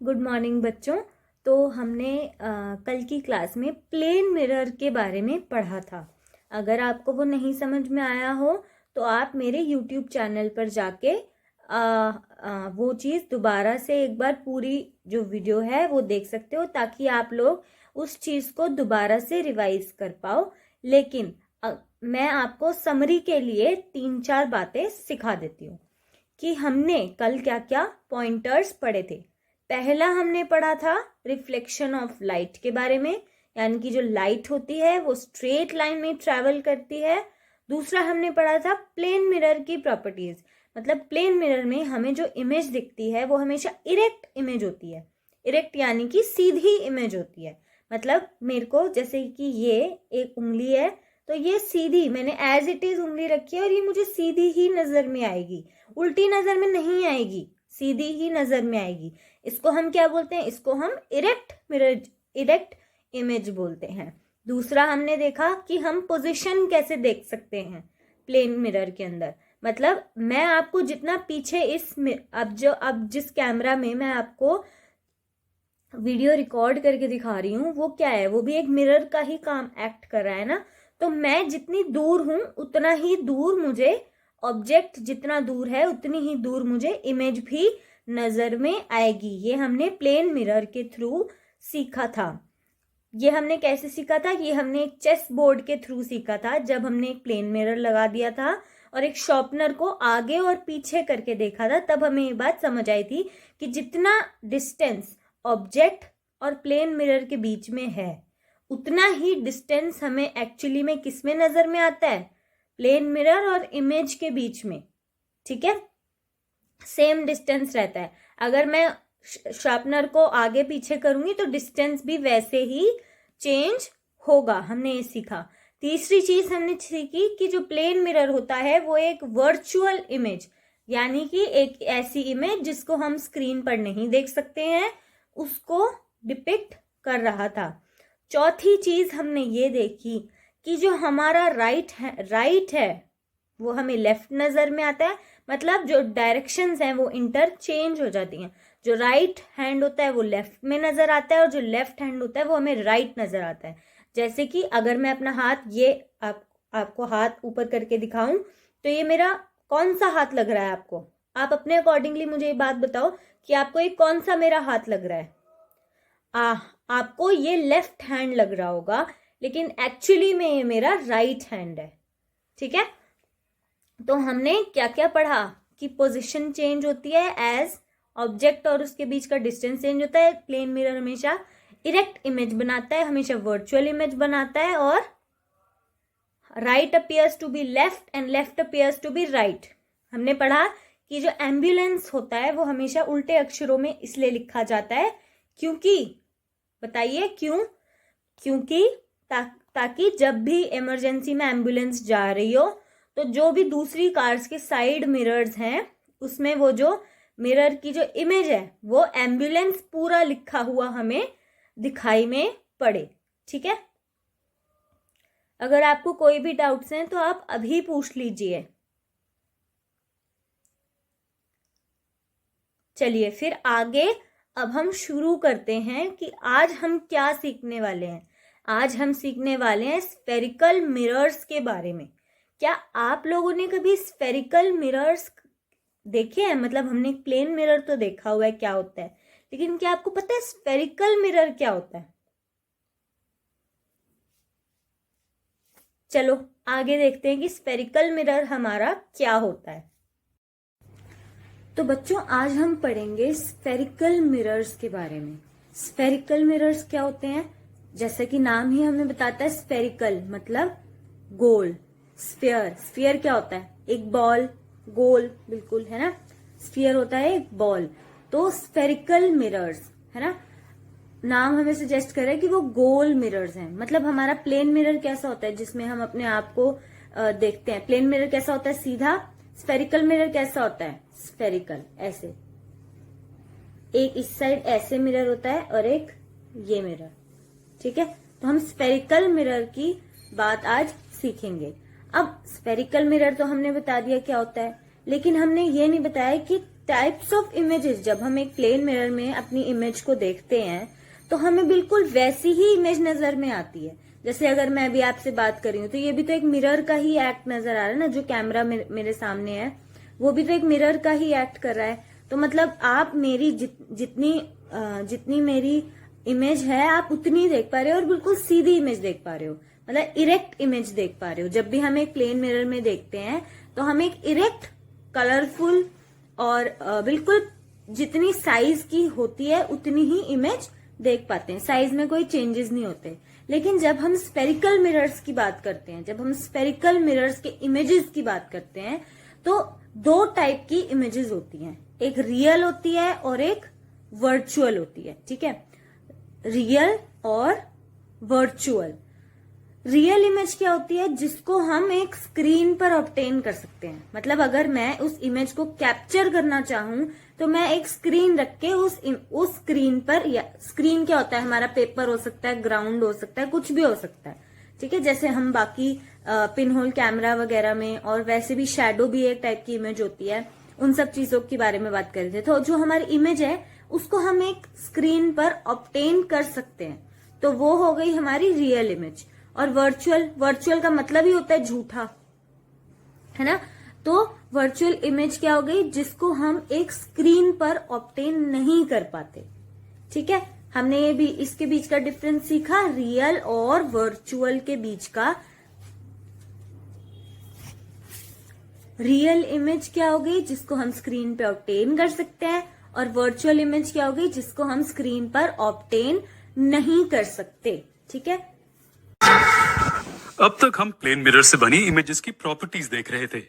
Good morning बच्चों। तो हमने कल की क्लास में प्लेन मिरर के बारे में पढ़ा था। अगर आपको वो नहीं समझ में आया हो तो आप मेरे यूट्यूब चैनल पर जाके वो चीज़ दोबारा से एक बार पूरी जो वीडियो है वो देख सकते हो, ताकि आप लोग उस चीज़ को दोबारा से रिवाइज कर पाओ। लेकिन मैं आपको समरी के लिए 3-4 बातें सिखा देती हूँ कि हमने कल क्या क्या पॉइंटर्स पढ़े थे। पहला हमने पढ़ा था रिफ्लेक्शन ऑफ लाइट के बारे में, यानी कि जो लाइट होती है वो स्ट्रेट लाइन में ट्रैवल करती है। दूसरा हमने पढ़ा था प्लेन मिरर की प्रॉपर्टीज, मतलब प्लेन मिरर में हमें जो इमेज दिखती है वो हमेशा इरेक्ट इमेज होती है। इरेक्ट यानी कि सीधी इमेज होती है। मतलब मेरे को जैसे कि ये एक उंगली है तो ये सीधी मैंने एज इट इज उंगली रखी है और ये मुझे सीधी ही नजर में आएगी, उल्टी नजर में नहीं आएगी, सीधी ही नजर में आएगी। इसको हम क्या बोलते हैं? इसको हम इरेक्ट मिरर, इरेक्ट इमेज बोलते हैं। दूसरा हमने देखा कि हम पोजीशन कैसे देख सकते हैं प्लेन मिरर के अंदर। मतलब मैं आपको जितना पीछे अब जिस कैमरा में मैं आपको वीडियो रिकॉर्ड करके दिखा रही हूँ वो क्या है, वो भी एक मिरर का ही काम एक्ट कर रहा है ना। तो मैं जितनी दूर हूं उतना ही दूर मुझे ऑब्जेक्ट, जितना दूर है उतनी ही दूर मुझे इमेज भी नजर में आएगी। ये हमने प्लेन मिरर के थ्रू सीखा था। ये हमने कैसे सीखा था? ये हमने एक चेस बोर्ड के थ्रू सीखा था, जब हमने एक प्लेन मिरर लगा दिया था और एक शॉर्पनर को आगे और पीछे करके देखा था। तब हमें ये बात समझ आई थी कि जितना डिस्टेंस ऑब्जेक्ट और प्लेन मिरर के बीच में है उतना ही डिस्टेंस हमें एक्चुअली में किस में नजर में आता है? प्लेन मिरर और इमेज के बीच में। ठीक है, सेम डिस्टेंस रहता है। अगर मैं शार्पनर को आगे पीछे करूंगी तो डिस्टेंस भी वैसे ही चेंज होगा। हमने ये सीखा। तीसरी चीज हमने सीखी कि जो प्लेन मिरर होता है वो एक वर्चुअल इमेज, यानी कि एक ऐसी इमेज जिसको हम स्क्रीन पर नहीं देख सकते हैं, उसको डिपिक्ट कर रहा था। चौथी चीज हमने ये देखी कि जो हमारा राइट है वो हमें लेफ्ट नजर में आता है। मतलब जो डायरेक्शंस हैं वो इंटरचेंज हो जाती हैं। जो राइट हैंड होता है वो लेफ्ट में नजर आता है और जो लेफ्ट हैंड होता है वो हमें राइट नजर आता है। जैसे कि अगर मैं अपना हाथ ये आपको हाथ ऊपर करके दिखाऊं तो ये मेरा कौन सा हाथ लग रहा है आपको? आप अपने अकॉर्डिंगली मुझे ये बात बताओ कि आपको ये कौन सा मेरा हाथ लग रहा है? आपको ये लेफ्ट हैंड लग रहा होगा, लेकिन एक्चुअली में ये मेरा राइट हैंड है। ठीक है, तो हमने क्या क्या पढ़ा कि पोजीशन चेंज होती है एज ऑब्जेक्ट और उसके बीच का डिस्टेंस चेंज होता है। प्लेन मिरर हमेशा इरेक्ट इमेज बनाता है, हमेशा वर्चुअल इमेज बनाता है, और right appears to be left and left appears to be right. हमने पढ़ा कि जो एम्बुलेंस होता है वो हमेशा उल्टे अक्षरों में इसलिए लिखा जाता है क्योंकि, बताइए क्यों? क्योंकि ताकि जब भी इमरजेंसी में एम्बुलेंस जा रही हो तो जो भी दूसरी कार्स के साइड मिरर्स हैं उसमें वो जो मिरर की जो इमेज है वो एम्बुलेंस पूरा लिखा हुआ हमें दिखाई में पड़े। ठीक है, अगर आपको कोई भी डाउट्स हैं तो आप अभी पूछ लीजिए। चलिए फिर आगे अब हम शुरू करते हैं कि आज हम क्या सीखने वाले हैं। आज हम सीखने वाले हैं स्फेरिकल मिरर्स के बारे में। क्या आप लोगों ने कभी स्फेरिकल मिरर्स देखे हैं? मतलब हमने प्लेन मिरर तो देखा हुआ है क्या होता है, लेकिन क्या आपको पता है स्फेरिकल मिरर क्या होता है? चलो आगे देखते हैं कि स्फेरिकल मिरर हमारा क्या होता है। तो बच्चों आज हम पढ़ेंगे स्फेरिकल मिरर्स के बारे में। स्फेरिकल मिरर्स क्या होते हैं? जैसा कि नाम ही हमें बताता है, स्फेरिकल मतलब गोल। स्फीयर, स्फीयर क्या होता है? एक बॉल, गोल बिल्कुल, है ना। स्फीयर होता है एक बॉल। तो स्फेरिकल मिरर्स, है ना, नाम हमें सजेस्ट कर रहा है कि वो गोल मिरर्स हैं। मतलब हमारा प्लेन मिरर कैसा होता है जिसमें हम अपने आप को देखते हैं, प्लेन मिरर कैसा होता है? सीधा। स्फेरिकल मिरर कैसा होता है? स्फेरिकल, ऐसे। एक इस साइड ऐसे मिरर होता है और एक ये मिरर। ठीक है, तो हम स्फेरिकल मिरर की बात आज सीखेंगे। अब स्फेरिकल मिरर तो हमने बता दिया क्या होता है, लेकिन हमने ये नहीं बताया कि टाइप्स ऑफ इमेजेस, जब हम एक प्लेन मिरर में अपनी इमेज को देखते हैं तो हमें बिल्कुल वैसी ही इमेज नजर में आती है। जैसे अगर मैं अभी आपसे बात कर रही हूँ तो ये भी तो एक मिरर का ही एक्ट नजर आ रहा है ना, जो कैमरा मेरे सामने है वो भी तो एक मिरर का ही एक्ट कर रहा है। तो मतलब आप मेरी जितनी मेरी इमेज है आप उतनी देख पा रहे हो, और बिल्कुल सीधी इमेज देख पा रहे हो, मतलब इरेक्ट इमेज देख पा रहे हो। जब भी हम एक प्लेन मिरर में देखते हैं तो हम एक इरेक्ट, कलरफुल और बिल्कुल जितनी साइज की होती है उतनी ही इमेज देख पाते हैं, साइज में कोई चेंजेस नहीं होते। लेकिन जब हम स्पेरिकल मिरर्स की बात करते हैं, जब हम स्पेरिकल मिरर्स के इमेजेस की बात करते हैं तो दो टाइप की इमेजेस होती हैं, एक रियल होती है और एक वर्चुअल होती है। ठीक है, रियल और वर्चुअल। रियल इमेज क्या होती है? जिसको हम एक स्क्रीन पर ऑब्टेन कर सकते हैं। मतलब अगर मैं उस इमेज को कैप्चर करना चाहूं तो मैं एक स्क्रीन रख के उस स्क्रीन पर, या स्क्रीन क्या होता है हमारा, पेपर हो सकता है, ग्राउंड हो सकता है, कुछ भी हो सकता है। ठीक है, जैसे हम बाकी पिन होल कैमरा वगैरह में, और वैसे भी शैडो भी एक टाइप की इमेज होती है, उन सब चीजों के बारे में बात कर रहे थे। तो जो हमारी इमेज है उसको हम एक स्क्रीन पर ऑब्टेन कर सकते हैं, तो वो हो गई हमारी रियल इमेज। और वर्चुअल का मतलब ही होता है झूठा, है ना। तो वर्चुअल इमेज क्या हो गई? जिसको हम एक स्क्रीन पर ऑब्टेन नहीं कर पाते। ठीक है, हमने ये भी इसके बीच का डिफरेंस सीखा, रियल और वर्चुअल के बीच का। रियल इमेज क्या हो गई? जिसको हम स्क्रीन पे ऑब्टेन कर सकते हैं, और वर्चुअल इमेज क्या हो गई? जिसको हम स्क्रीन पर ऑब्टेन नहीं कर सकते। ठीक है, अब तक हम प्लेन मिरर से बनी इमेजेस की प्रॉपर्टीज देख रहे थे।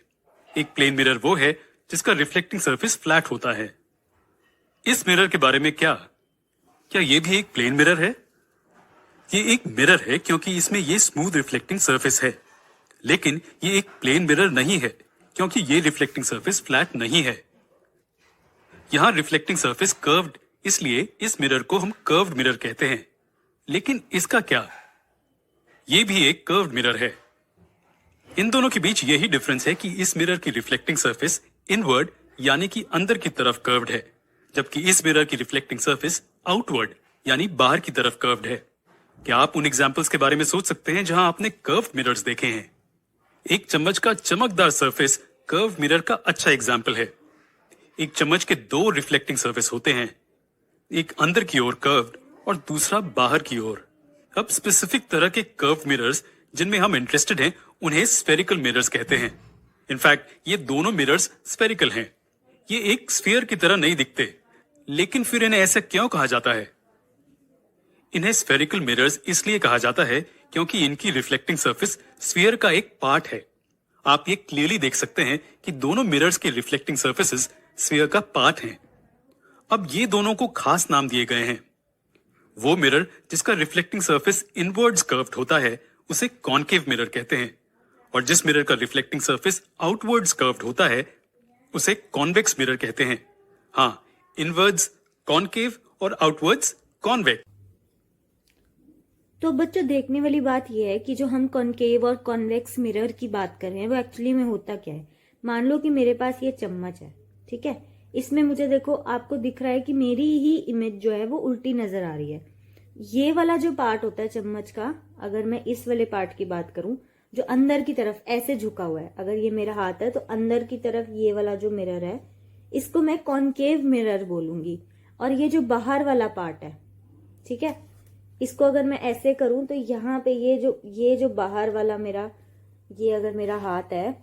एक प्लेन मिरर वो है जिसका रिफ्लेक्टिंग सरफेस फ्लैट होता है। इस मिरर के बारे में क्या ये भी एक प्लेन मिरर है? ये एक मिरर है क्योंकि इसमें ये स्मूथ रिफ्लेक्टिंग सरफेस है, लेकिन ये एक प्लेन मिरर नहीं है क्योंकि ये रिफ्लेक्टिंग सरफेस फ्लैट नहीं है। यहां रिफ्लेक्टिंग सरफेस कर्व्ड, इसलिए इस मिरर को हम कर्व्ड मिरर कहते हैं। लेकिन इसका क्या? ये भी एक कर्व्ड मिरर है। इन दोनों के बीच यही डिफरेंस है कि इस मिरर की रिफ्लेक्टिंग सरफेस इनवर्ड यानी कि अंदर की तरफ कर्व्ड है, जबकि इस मिरर की रिफ्लेक्टिंग सरफेस आउटवर्ड यानी बाहर की तरफ कर्व्ड है। क्या आप उन एग्जांपल्स के बारे में सोच सकते हैं जहां आपने कर्व्ड मिरर्स देखे हैं? एक चम्मच का चमकदार सरफेस कर्व्ड मिरर का अच्छा एग्जाम्पल है। एक चम्मच के दो रिफ्लेक्टिंग सरफेस होते हैं, एक अंदर की ओर कर्व्ड और दूसरा बाहर की ओर। अब स्पेसिफिक तरह के कर्व्ड मिरर्स जिनमें हम इंटरेस्टेड हैं उन्हें स्फेरिकल मिरर्स कहते हैं। इनफैक्ट ये दोनों मिरर्स स्फेरिकल हैं। ये एक स्फीयर की तरह नहीं दिखते, लेकिन फिर इन्हें ऐसा क्यों कहा जाता है? इन्हें स्फेरिकल मिरर्स इसलिए कहा जाता है क्योंकि इनकी रिफ्लेक्टिंग सरफेस स्फीयर का एक पार्ट है। आप ये क्लियरली देख सकते हैं कि दोनों मिरर्स के रिफ्लेक्टिंग सरफेसेस स्फीयर का पार्ट हैं। अब ये दोनों को खास नाम दिए गए हैं। वो मिरर जिसका रिफ्लेक्टिंग सरफेस इनवर्ड्स कर्व्ड होता है उसे कॉनकेव मिरर कहते हैं, और जिस मिरर का रिफ्लेक्टिंग सरफेस आउटवर्ड्स कर्व्ड होता है उसे कॉन्वेक्स मिरर कहते हैं। हाँ, इनवर्ड्स कॉनकेव और आउटवर्ड्स कॉन्वेक्स। तो बच्चों देखने वाली बात यह है कि जो हम कॉनकेव और कॉन्वेक्स मिरर की बात कर रहे हैं वो एक्चुअली में होता क्या है। मान लो कि मेरे पास ये चम्मच है, ठीक है, इसमें मुझे देखो आपको दिख रहा है कि मेरी ही इमेज जो है वो उल्टी नजर आ रही है। ये वाला जो पार्ट होता है चम्मच का, अगर मैं इस वाले पार्ट की बात करूं जो अंदर की तरफ ऐसे झुका हुआ है, अगर ये मेरा हाथ है तो अंदर की तरफ ये वाला जो मिरर है इसको मैं कॉनकेव मिरर बोलूंगी। और ये जो बाहर वाला पार्ट है, ठीक है, इसको अगर मैं ऐसे करूं तो यहाँ पे ये जो बाहर वाला मेरा, ये अगर मेरा हाथ है,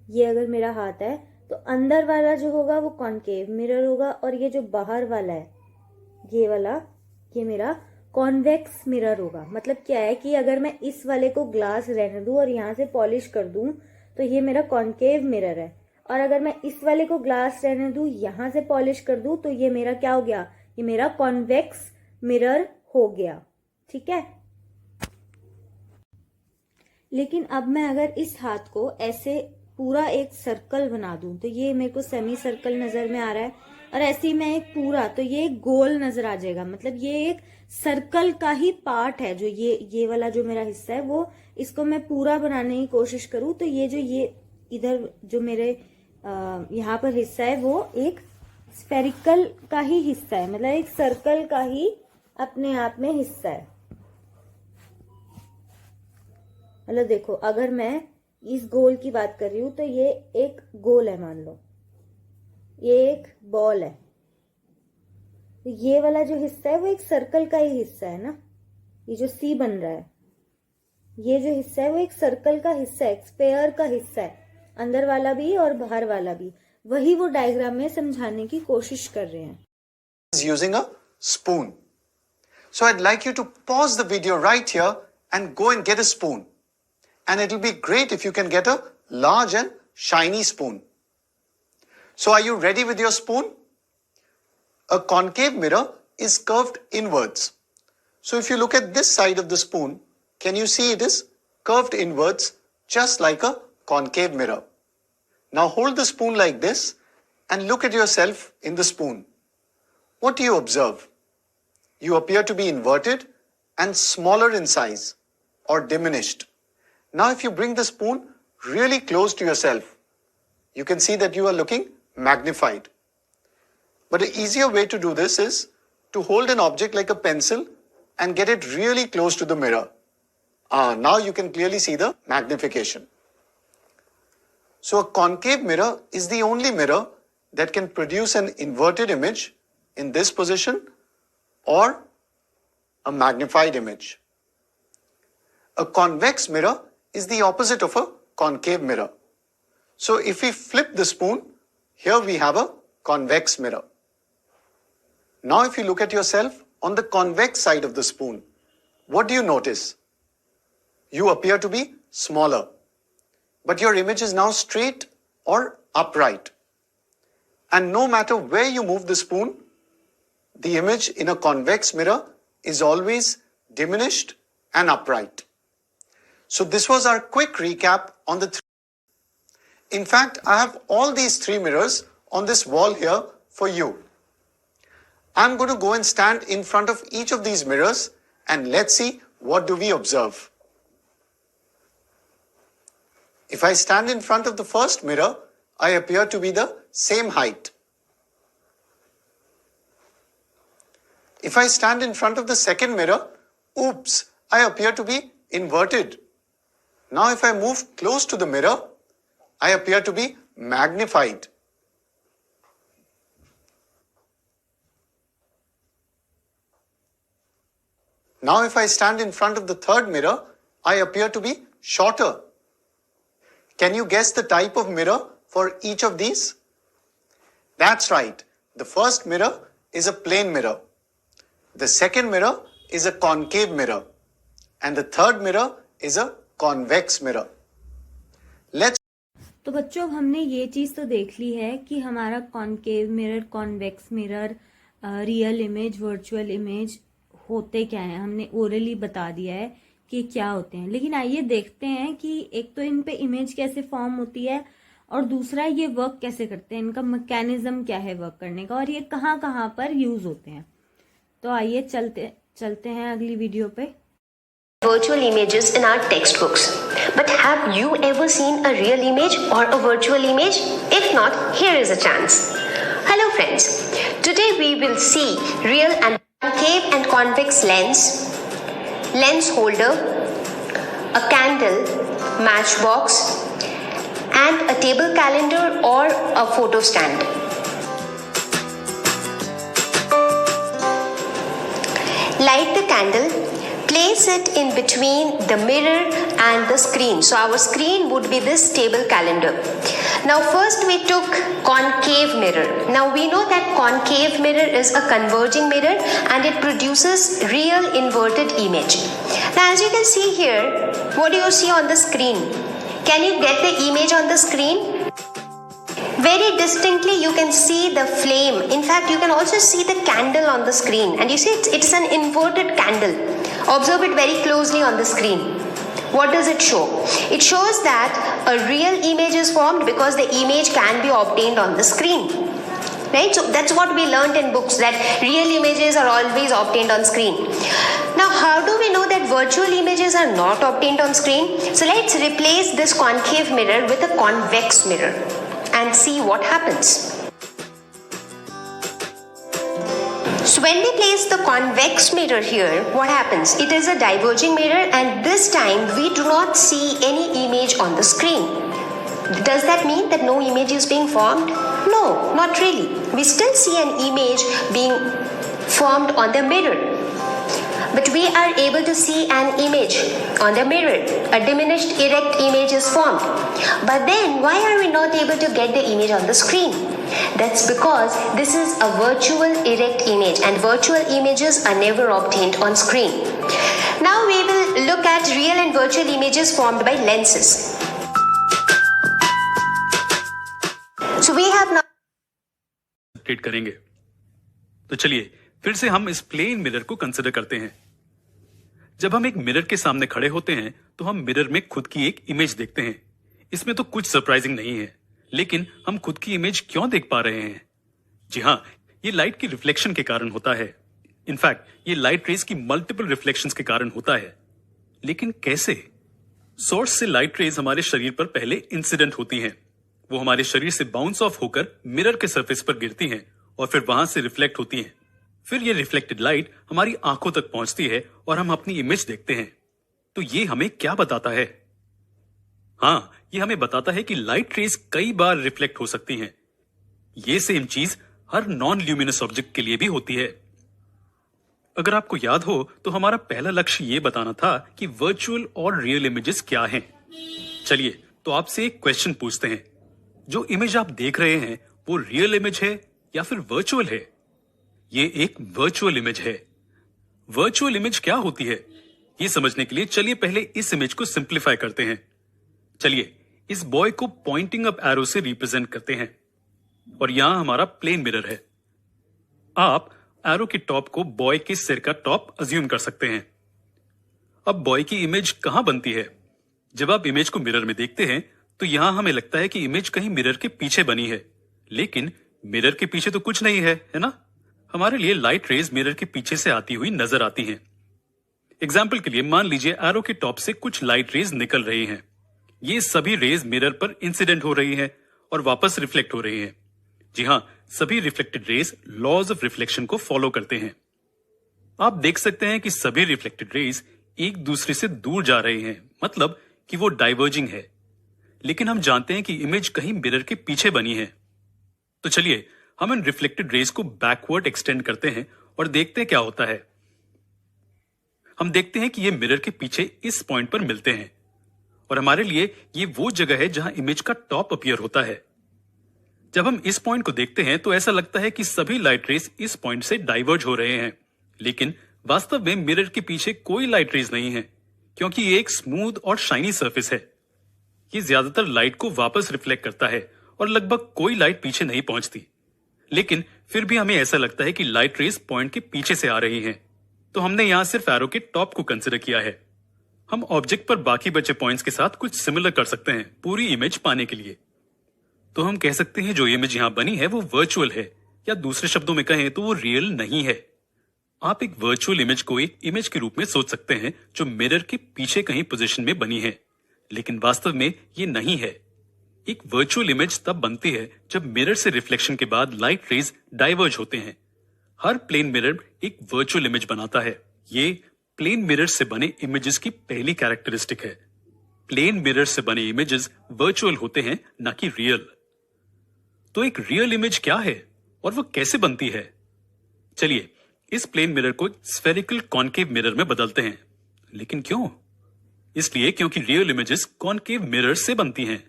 ये अगर मेरा हाथ है तो अंदर वाला जो होगा वो कॉनकेव मिरर होगा, और ये जो बाहर वाला है ये वाला, ये मेरा कॉन्वेक्स मिरर होगा। मतलब क्या है कि अगर मैं इस वाले को ग्लास रहने दूं और यहाँ से पॉलिश कर दूं तो ये मेरा कॉनकेव मिरर है, और अगर मैं इस वाले को ग्लास रहने दूं यहाँ से पॉलिश कर दूं तो ये मेरा क्या हो गया? ये मेरा कॉन्वेक्स मिरर हो गया। ठीक है, लेकिन अब मैं अगर इस हाथ को ऐसे पूरा एक सर्कल बना दूं तो ये मेरे को सेमी सर्कल नजर में आ रहा है, और ऐसे ही मैं एक पूरा, तो ये एक गोल नजर आ जाएगा। मतलब ये एक सर्कल का ही पार्ट है। जो ये वाला जो मेरा हिस्सा है वो, इसको मैं पूरा बनाने की कोशिश करूं तो ये जो इधर जो मेरे यहाँ पर हिस्सा है वो एक स्फेरिकल का ही हिस्सा है, मतलब एक सर्कल का ही अपने आप में हिस्सा है। मतलब देखो, अगर मैं इस गोल की बात कर रही हूं तो ये एक गोल है, मान लो ये एक बॉल है, तो ये वाला जो हिस्सा है वो एक सर्कल का ही हिस्सा है ना। ये जो सी बन रहा है, ये जो हिस्सा है वो एक सर्कल का हिस्सा है, एक स्फेयर का हिस्सा है, अंदर वाला भी और बाहर वाला भी। वही वो डायग्राम में समझाने की कोशिश कर रहे हैं। Using a spoon. So I'd like you to pause the video right here and go and get a spoon. And it'll be great if you can get a large and shiny spoon. So are you ready with your spoon? A concave mirror is curved inwards. So if you look at this side of the spoon, can you see it is curved inwards just like a concave mirror? Now hold the spoon like this and look at yourself in the spoon. What do you observe? You appear to be inverted and smaller in size or diminished. Now if you bring the spoon really close to yourself, you can see that you are looking magnified. But an easier way to do this is to hold an object like a pencil and get it really close to the mirror. Now you can clearly see the magnification. So a concave mirror is the only mirror that can produce an inverted image in this position or a magnified image. A convex mirror is the opposite of a concave mirror. So if we flip the spoon, here we have a convex mirror. Now if you look at yourself on the convex side of the spoon, what do you notice? You appear to be smaller, but your image is now straight or upright. And no matter where you move the spoon, the image in a convex mirror is always diminished and upright. So this was our quick recap on the three. In fact, I have all these three mirrors on this wall here for you. I'm going to go and stand in front of each of these mirrors and let's see what do we observe. If I stand in front of the first mirror, I appear to be the same height. If I stand in front of the second mirror, oops, I appear to be inverted. Now if I move close to the mirror, I appear to be magnified. Now if I stand in front of the third mirror, I appear to be shorter. Can you guess the type of mirror for each of these? That's right. The first mirror is a plane mirror. The second mirror is a concave mirror. And the third mirror is a convex mirror. Let's तो बच्चों, अब हमने ये चीज़ तो देख ली है कि हमारा concave mirror, convex mirror, real image, virtual image होते क्या हैं। हमने ओरली बता दिया है कि क्या होते हैं। लेकिन आइए देखते हैं कि एक तो इन पे इमेज कैसे फॉर्म होती है और दूसरा ये वर्क कैसे करते हैं, इनका मैकेनिज्म क्या है वर्क करने का, और ये कहाँ कहाँ पर यूज होते हैं। तो आइए चलते हैं अगली वीडियो पे। Virtual images in our textbooks. But have you ever seen a real image or a virtual image? If not, here is a chance. Hello friends. Today we will see real and concave and convex lens holder, a candle, matchbox, and a table calendar or a photo stand. Light the candle. Place it in between the mirror and the screen. So our screen would be this table calendar. Now first we took concave mirror. Now we know that concave mirror is a converging mirror and it produces real inverted image. Now as you can see here, what do you see on the screen? Can you get the image on the screen? Very distinctly you can see the flame. In fact, you can also see the candle on the screen. And you see it's an inverted candle. Observe it very closely on the screen. What does it show? It shows that a real image is formed because the image can be obtained on the screen. right? So that's what we learned in books, that real images are always obtained on screen. Now, how do we know that virtual images are not obtained on screen? So let's replace this concave mirror with a convex mirror and see what happens. So when we place the convex mirror here, what happens? It is a diverging mirror, and this time we do not see any image on the screen. Does that mean that no image is being formed? No, not really. We still see an image being formed on the mirror. But we are able to see an image on the mirror. A diminished erect image is formed. But then why are we not able to get the image on the screen? That's because this is a virtual erect image, and virtual images are never obtained on screen. Now we will look at real and virtual images formed by lenses. So we have now update करेंगे। तो चलिए फिर से हम इस plane mirror को consider करते हैं। जब हम एक मिरर के सामने खड़े होते हैं तो हम मिरर में खुद की एक इमेज देखते हैं। इसमें तो कुछ सरप्राइजिंग नहीं है, लेकिन हम खुद की इमेज क्यों देख पा रहे हैं? जी हाँ, ये लाइट की रिफ्लेक्शन के कारण होता है। इनफैक्ट ये लाइट रेज की मल्टीपल रिफ्लेक्शंस के कारण होता है। लेकिन कैसे? सोर्स से लाइट रेज हमारे शरीर पर पहले इंसिडेंट होती हैं। वो हमारे शरीर से बाउंस ऑफ होकर मिरर के सरफेस पर गिरती हैं और फिर वहां से रिफ्लेक्ट होती हैं। फिर ये रिफ्लेक्टेड लाइट हमारी आंखों तक पहुंचती है और हम अपनी इमेज देखते हैं। तो ये हमें क्या बताता है? हाँ, ये हमें बताता है कि लाइट रेज कई बार रिफ्लेक्ट हो सकती हैं। ये सेम चीज हर नॉन ल्यूमिनस ऑब्जेक्ट के लिए भी होती है। अगर आपको याद हो तो हमारा पहला लक्ष्य ये बताना था कि वर्चुअल और रियल इमेजेस क्या हैं। चलिए तो आपसे एक क्वेश्चन पूछते हैं। जो इमेज आप देख रहे हैं वो रियल इमेज है या फिर वर्चुअल है? ये एक वर्चुअल इमेज है। वर्चुअल इमेज क्या होती है, ये समझने के लिए चलिए पहले इस इमेज को सिंप्लीफाई करते हैं। चलिए इस बॉय को पॉइंटिंग अप एरो से रिप्रेजेंट करते हैं और यहां हमारा प्लेन मिरर है। आप एरो के टॉप को बॉय के सिर का टॉप अज्यूम कर सकते हैं। अब बॉय की इमेज कहां बनती है? जब आप इमेज को मिरर में देखते हैं तो यहां हमें लगता है कि इमेज कहीं मिरर के पीछे बनी है, लेकिन मिरर के पीछे तो कुछ नहीं है, है ना? हमारे लिए लाइट रेज मिरर के पीछे से आती हुई नजर आती हैं। एग्जाम्पल के लिए मान लीजिए एरो के टॉप से कुछ लाइट रेज निकल रही हैं। ये सभी रेज मिरर पर इंसिडेंट हो रही हैं और वापस रिफ्लेक्ट हो रही हैं। जी हाँ, सभी reflected rays laws of reflection को फॉलो करते हैं। आप देख सकते हैं कि सभी रिफ्लेक्टेड रेज एक दूसरे से दूर जा रही हैं, मतलब कि वो डाइवर्जिंग है। लेकिन हम जानते हैं कि इमेज कहीं मिरर के पीछे बनी है। तो चलिए हम इन रिफ्लेक्टेड रेज को बैकवर्ड एक्सटेंड करते हैं और देखते हैं क्या होता है। हम देखते हैं कि ये मिरर के पीछे इस पॉइंट पर मिलते हैं और हमारे लिए ये वो जगह है जहां इमेज का टॉप अपीयर होता है। जब हम इस पॉइंट को देखते हैं तो ऐसा लगता है कि सभी लाइट रेज इस पॉइंट से डाइवर्ज हो रहे हैं, लेकिन वास्तव में मिरर के पीछे कोई लाइट रेज नहीं है, क्योंकि ये एक स्मूथ और शाइनी सरफेस है। ये ज्यादातर लाइट को वापस रिफ्लेक्ट करता है और लगभग कोई लाइट पीछे नहीं पहुंचती। लेकिन फिर भी हमें ऐसा लगता है कि लाइट रेज पॉइंट के पीछे से आ रही हैं। तो हमने यहां सिर्फ एरो के टॉप को कंसिडर किया है। हम ऑब्जेक्ट पर बाकी बचे पॉइंट्स के साथ कुछ सिमिलर कर सकते हैं पूरी इमेज पाने के लिए। तो हम कह सकते हैं जो इमेज यहां बनी है वो वर्चुअल है, या दूसरे शब्दों में कहें तो वो रियल नहीं है। आप एक वर्चुअल इमेज को एक इमेज के रूप में सोच सकते हैं जो मिरर के पीछे कहीं पोजीशन में बनी है, लेकिन वास्तव में ये नहीं है। एक वर्चुअल इमेज तब बनती है जब मिरर से रिफ्लेक्शन के बाद लाइट रेज डाइवर्ज होते हैं। हर प्लेन मिरर एक वर्चुअल इमेज बनाता है। ये प्लेन मिरर से बने इमेजेस की पहली कैरेक्टरिस्टिक है। प्लेन मिरर से बने इमेजेस वर्चुअल होते हैं, ना कि रियल। तो एक रियल इमेज क्या है और वो कैसे बनती है? चलिए इस प्लेन मिरर को स्फेरिकल कॉनकेव मिरर में बदलते हैं। लेकिन क्यों? इसलिए क्योंकि रियल इमेजेस कॉनकेव मिरर से बनती हैं।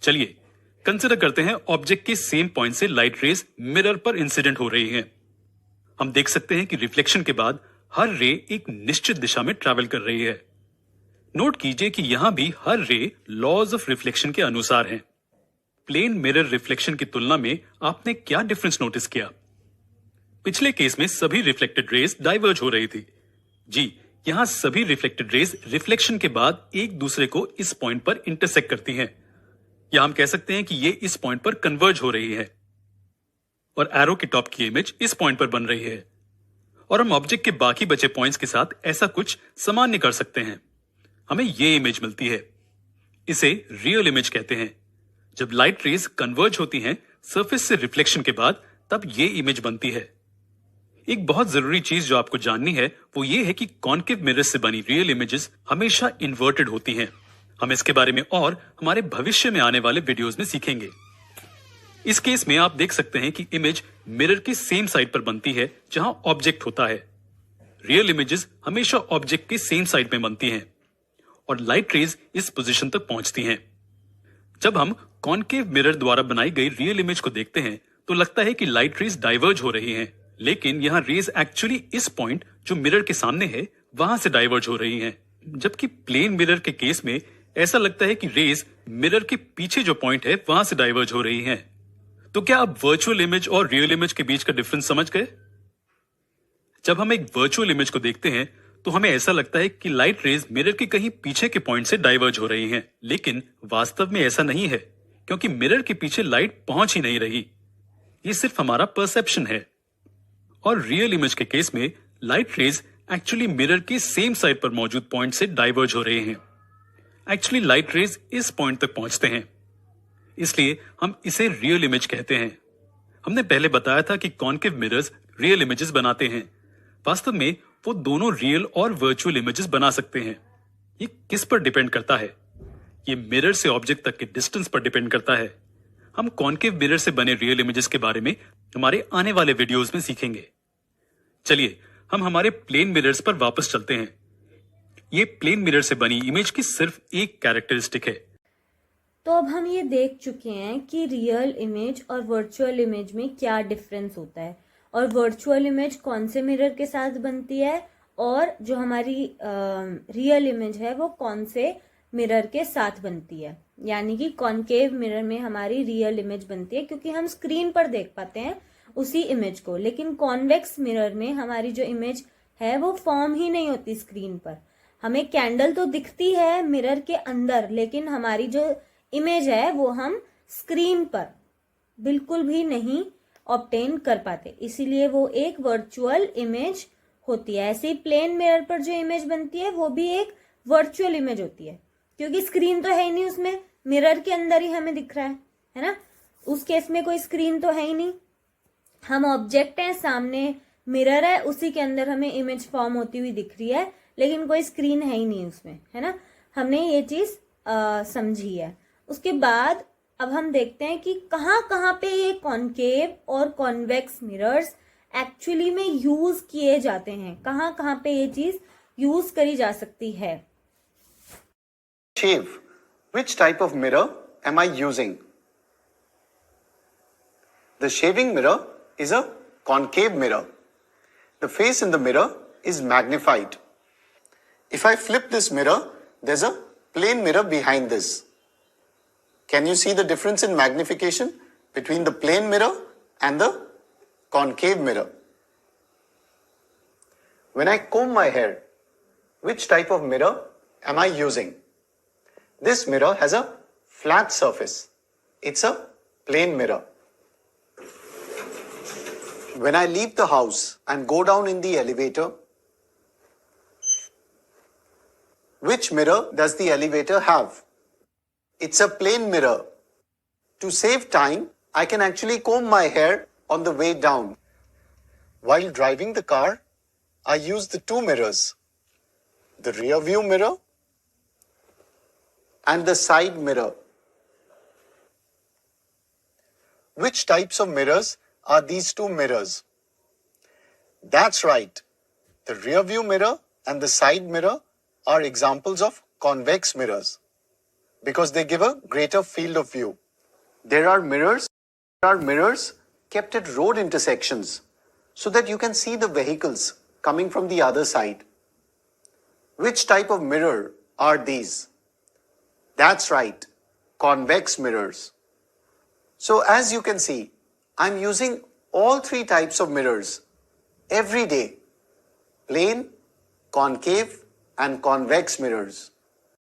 चलिए कंसिडर करते हैं ऑब्जेक्ट के सेम पॉइंट से लाइट रेज मिरर पर इंसिडेंट हो रही हैं। हम देख सकते हैं कि रिफ्लेक्शन के बाद हर रे एक निश्चित दिशा में ट्रैवल कर रही है। नोट कीजिए कि यहां भी हर रे लॉज ऑफ रिफ्लेक्शन के अनुसार है। प्लेन मिरर रिफ्लेक्शन की तुलना में आपने क्या डिफरेंस नोटिस किया? पिछले केस में सभी रिफ्लेक्टेड रेज डाइवर्ज हो रही थी। जी, यहां सभी रिफ्लेक्टेड रेज रिफ्लेक्शन के बाद एक दूसरे को इस पॉइंट पर इंटरसेक्ट करती हैं, या हम कह सकते हैं कि ये इस पॉइंट पर कन्वर्ज हो रही है। और एरो के टॉप की इमेज इस पॉइंट पर बन रही है, और हम ऑब्जेक्ट के बाकी बचे पॉइंट्स के साथ ऐसा कुछ सामान्य कर सकते हैं। हमें ये इमेज मिलती है। इसे रियल इमेज कहते हैं। जब लाइट रेज कन्वर्ज होती हैं सरफेस से रिफ्लेक्शन के बाद, तब ये इमेज बनती है। एक बहुत जरूरी चीज जो आपको जाननी है वो ये है कि कॉन्केव मिरर से बनी रियल इमेजेस हमेशा इन्वर्टेड होती हैं। हम इसके बारे में और हमारे भविष्य में आने वाले वीडियोस में सीखेंगे। इस केस में आप देख सकते हैं कि इमेज मिरर की सेम साइड पर बनती है जहां ऑब्जेक्ट होता है। रियल इमेजेस हमेशा ऑब्जेक्ट की सेम साइड में बनती हैं और लाइट रेज इस पोजीशन तक पहुंचती हैं। जब हम कॉन्केव मिरर द्वारा बनाई गई रियल इमेज को देखते हैं तो लगता है कि लाइट रेज डाइवर्ज हो रही हैं, लेकिन यहां रेज एक्चुअली इस पॉइंट जो मिरर के सामने है वहां से डाइवर्ज हो रही हैं। जबकि प्लेन मिरर के केस में ऐसा लगता है कि रेज मिरर के पीछे जो पॉइंट है वहां से डाइवर्ज हो रही हैं। तो क्या आप वर्चुअल इमेज और रियल इमेज के बीच का डिफरेंस समझ गए? जब हम एक वर्चुअल इमेज को देखते हैं तो हमें ऐसा लगता है कि लाइट रेज मिरर के कहीं पीछे के पॉइंट से डाइवर्ज हो रही हैं, लेकिन वास्तव में ऐसा नहीं है, क्योंकि मिरर के पीछे लाइट पहुंच ही नहीं रही। ये सिर्फ हमारा परसेप्शन है। और रियल इमेज के केस में लाइट रेज एक्चुअली मिरर के सेम साइड पर मौजूद पॉइंट से डाइवर्ज हो रहे हैं। एक्चुअली लाइट रेज इस पॉइंट तक पहुंचते हैं, इसलिए हम इसे रियल इमेज कहते हैं। हमने पहले बताया था कि कॉन्केव मिरर्स रियल इमेजेस बनाते हैं। वास्तव में वो दोनों रियल और वर्चुअल इमेजेस बना सकते हैं। ये किस पर डिपेंड करता है? ये मिरर से ऑब्जेक्ट तक के डिस्टेंस पर डिपेंड करता है। हम कॉन्केव मिरर से बने रियल इमेजेस के बारे में हमारे आने वाले वीडियोस में सीखेंगे। चलिए हम हमारे प्लेन मिरर्स पर वापस चलते हैं। ये प्लेन मिरर से बनी इमेज की सिर्फ एक कैरेक्टरिस्टिक है। तो अब हम ये देख चुके हैं कि रियल इमेज और वर्चुअल इमेज में क्या डिफरेंस होता है, और वर्चुअल इमेज कौन से मिरर के साथ बनती है और जो हमारी रियल इमेज है वो कौन से मिरर के साथ बनती है। यानी कि कॉन्केव मिरर में हमारी रियल इमेज बनती है क्योंकि हम स्क्रीन पर देख पाते हैं उसी इमेज को, लेकिन कॉन्वेक्स मिरर में हमारी जो इमेज है वो फॉर्म ही नहीं होती स्क्रीन पर। हमें कैंडल तो दिखती है मिरर के अंदर, लेकिन हमारी जो इमेज है वो हम स्क्रीन पर बिल्कुल भी नहीं ऑब्टेन कर पाते, इसीलिए वो एक वर्चुअल इमेज होती है। ऐसे ही प्लेन मिरर पर जो इमेज बनती है वो भी एक वर्चुअल इमेज होती है, क्योंकि स्क्रीन तो है ही नहीं उसमें, मिरर के अंदर ही हमें दिख रहा है ना। उस केस में कोई स्क्रीन तो है ही नहीं, हम ऑब्जेक्ट हैं, सामने मिरर है, उसी के अंदर हमें इमेज फॉर्म होती हुई दिख रही है, लेकिन कोई स्क्रीन है ही नहीं उसमें, है ना। हमने ये चीज समझी है। उसके बाद अब हम देखते हैं कि कहाँ कहाँ पे ये कॉन्केव और कॉन्वेक्स मिरर्स एक्चुअली में यूज किए जाते हैं, कहाँ कहाँ पे ये चीज यूज करी जा सकती है। Shave. Which type of mirror am I using? The shaving mirror is a concave mirror. The face in the mirror is magnified. If I flip this mirror, there's a plane mirror behind this. Can you see the difference in magnification between the plane mirror and the concave mirror? When I comb my hair, which type of mirror am I using? This mirror has a flat surface. It's a plane mirror. When I leave the house and go down in the elevator, which mirror does the elevator have? It's a plane mirror. To save time, I can actually comb my hair on the way down. While driving the car, I use the two mirrors, the rear view mirror and the side mirror. Which types of mirrors are these two mirrors? That's right. The rear view mirror and the side mirror are examples of convex mirrors because they give a greater field of view. There are mirrors kept at road intersections so that you can see the vehicles coming from the other side. Which type of mirror are these? That's right, convex mirrors. So as you can see, I'm using all three types of mirrors every day: plane, concave and convex mirrors.